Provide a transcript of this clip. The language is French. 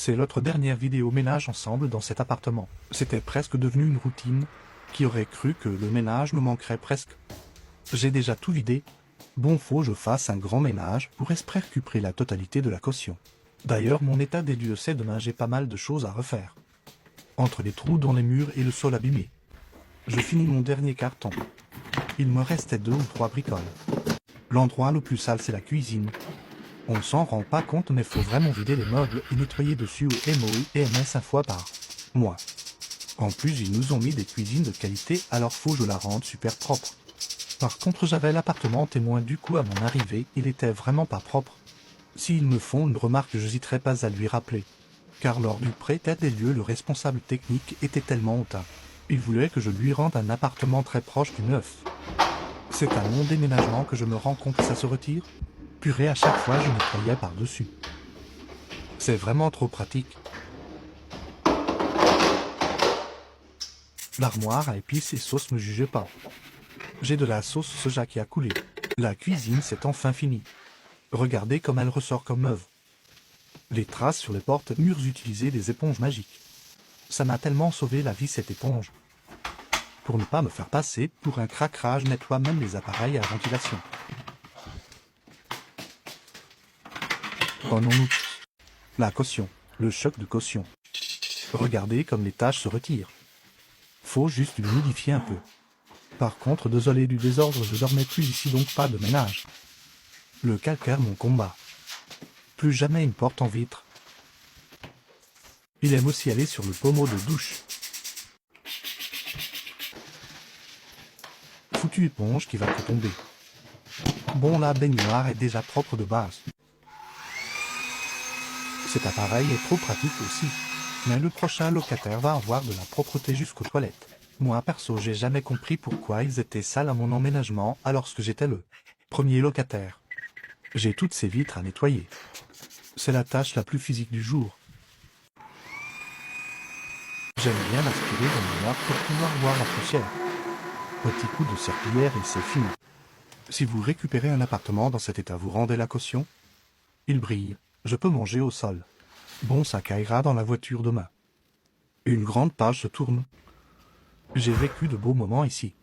C'est notre dernière vidéo ménage ensemble dans cet appartement. C'était presque devenu une routine. Qui aurait cru que le ménage me manquerait presque? J'ai déjà tout vidé. Bon, faut que je fasse un grand ménage pour espérer récupérer la totalité de la caution. D'ailleurs, mon état des lieux, c'est demain, j'ai pas mal de choses à refaire. Entre les trous dans les murs et le sol abîmé. Je finis mon dernier carton. Il me restait 2 ou 3 bricoles. L'endroit le plus sale, c'est la cuisine. On ne s'en rend pas compte, mais faut vraiment vider les meubles et nettoyer dessus au MOI et MS 1 fois par mois. En plus, ils nous ont mis des cuisines de qualité, alors faut que je la rende super propre. Par contre, j'avais l'appartement témoin, du coup à mon arrivée, il était vraiment pas propre. S'ils me font une remarque, je n'hésiterai pas à lui rappeler. Car lors du prêt des lieux, le responsable technique était tellement hautain. Il voulait que je lui rende un appartement très proche du neuf. C'est à mon déménagement que je me rends compte que ça se retire. Purée, à chaque fois je nettoyais par-dessus. C'est vraiment trop pratique. L'armoire à épices et sauces, me jugez pas. J'ai de la sauce soja qui a coulé. La cuisine, c'est enfin fini. Regardez comme elle ressort comme neuve. Les traces sur les portes murs, utiliser des éponges magiques. Ça m'a tellement sauvé la vie, cette éponge. Pour ne pas me faire passer pour un cracra, je nettoie même les appareils à ventilation. Oh non, oups. La caution. Le choc de caution. Regardez comme les taches se retirent. Faut juste l'humidifier un peu. Par contre, désolé du désordre, je dormais plus ici, donc pas de ménage. Le calcaire, mon combat. Plus jamais une porte en vitre. Il aime aussi aller sur le pommeau de douche. Foutue éponge qui va te tomber. Bon, la baignoire est déjà propre de base. Cet appareil est trop pratique aussi. Mais le prochain locataire va avoir de la propreté jusqu'aux toilettes. Moi perso, j'ai jamais compris pourquoi ils étaient sales à mon emménagement alors que j'étais le premier locataire. J'ai toutes ces vitres à nettoyer. C'est la tâche la plus physique du jour. J'aime bien aspirer le noir pour pouvoir voir la poussière. Petit coup de serpillière et c'est fini. Si vous récupérez un appartement dans cet état, vous rendez la caution? Il brille. Je peux manger au sol. Bon, ça caillera dans la voiture demain. Une grande page se tourne. J'ai vécu de beaux moments ici.